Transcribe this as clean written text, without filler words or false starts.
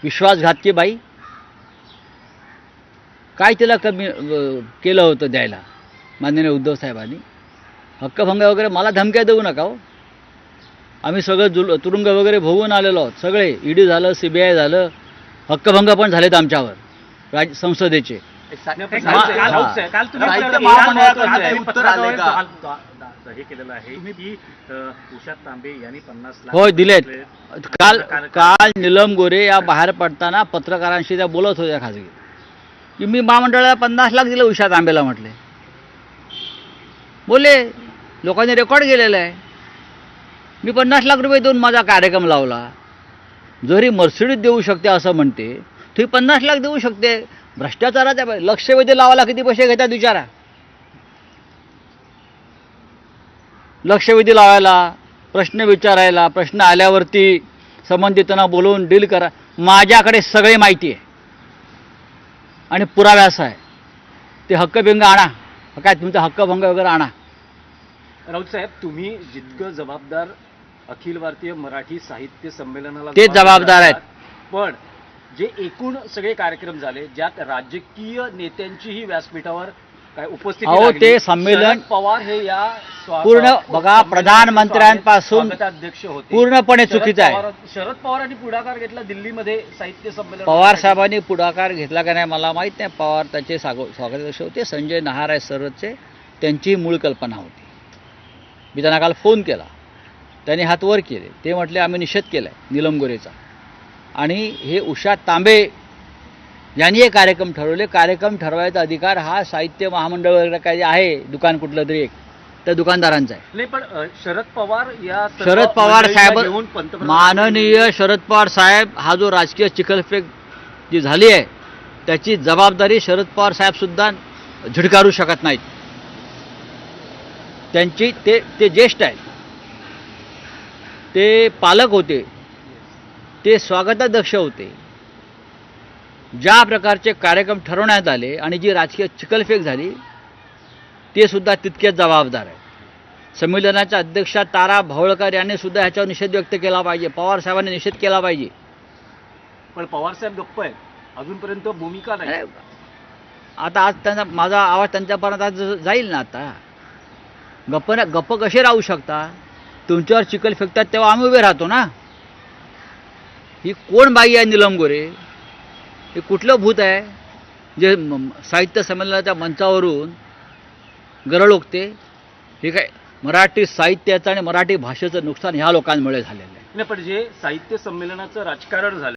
विश्वासघातकी बाई, काय तिला कमी केलं होतं द्यायला माननीय उद्धव साहेबांनी? हक्कभंग वगैरे मला धमक्या देऊ नका हो. आम्ही सगळं तुरुंग वगैरे भोगून आलेलो आहोत सगळे. ईडी झालं, CBI झालं, हक्कभंग पण झालेत आमच्यावर संसदेचे. हे केलेलं आहे की उषा तांबे यांनी 50 लाख होय दिलेत. काल नीलम गोरे या बाहेर पडताना पत्रकारांशी त्या बोलत होत्या खाजगी, की मी महामंडळाला 50 लाख दिले उषा तांबेला. म्हटले बोले लोकांनी रेकॉर्ड केलेलं आहे. मी 50 लाख रुपये देऊन माझा कार्यक्रम लावला. जरी मर्सिडीज देऊ शकते असं म्हणते, ती 50 लाख देऊ शकते. भ्रष्टाचाराच्या लक्षवेधी लावायला किती पैसे घेतात विचारा. लक्षवेधी लावायला, प्रश्न विचारायला, प्रश्न आल्यावरती संबंधितांना बोलवून डील करा. माझ्याकडे सगळी माहिती आहे आणि पुराव्यास आहे. ते हक्कभंग आणा, काय तुमचा हक्कभंग वगैरे आणा. राऊत साहेब, तुम्ही जितकं जबाबदार अखिल भारतीय मराठी साहित्य संमेलनाला ते जबाबदार आहेत. पण जे एकूण सगळे कार्यक्रम झाले ज्यात राजकीय नेत्यांचीही व्यासपीठावर काय उपस्थिती अहो लागली, ते संमेलन शरद पवार हे या पूर्ण बघा प्रधानमंत्र्यांपासून स्वागताध्यक्ष होते. पूर्णपणे चुकीचं आहे. शरद पवारांनी पुढाकार घेतला दिल्लीमध्ये साहित्य संमेलन. पवार साहेबांनी पुढाकार घेतला का नाही मला माहीत नाही. पवार त्याचे स्वागताध्यक्ष होते. संजय नहार आहे सरचे, त्यांची मूळ कल्पना होती. मी त्यांना काल फोन केला, त्यांनी हात वर केले. ते म्हटले आम्ही निषेध केला आहे नीलम गोरेचा. आणि हे उषा तांबे यांनी हे कार्यक्रम ठरवले. कार्यक्रम ठरवायचा अधिकार हा साहित्य महामंडळ वगैरे काय आहे, दुकान कुठलं तरी एक, त्या दुकानदारांचा आहे. नाही, पण शरद पवार या शरद पवार साहेब, माननीय शरद पवार साहेब, हा जो राजकीय चिखलफेक जी झाली आहे त्याची जबाबदारी शरद पवार साहेब सुद्धा झिडकारू शकत नाहीत. त्यांची ते ज्येष्ठ आहेत, ते पालक होते, ते स्वागताध्यक्ष होते. ज्या प्रकारचे कार्यक्रम ठरवण्यात आले आणि जी राजकीय चिखलफेक झाली ते सुद्धा तितकेच जबाबदार आहेत. संमेलनाच्या अध्यक्षा तारा भवळकर यांनी सुद्धा ह्याच्यावर निषेध व्यक्त केला पाहिजे. पवार साहेबांनी निषेध केला पाहिजे. पण पवार साहेब गप्प आहेत, अजूनपर्यंत भूमिका नाही. आता आज त्यांना माझा आवाज त्यांच्यापर्यंत आज जाईल ना. आता गप्प कसे राहू शकता? तुमच्यावर चिखल फेकतात तेव्हा आम्ही उभे राहतो ना. ही कोण बाई आहे नीलम गोरे? हे कुठलं भूत आहे जे साहित्य संमेलनाच्या मंचावरून गरळ ओकते? हे काय मराठी साहित्याचं आणि मराठी भाषेचं नुकसान ह्या लोकांमुळे झालेलं आहे. नाही, पण जे साहित्य संमेलनाचं राजकारण झालं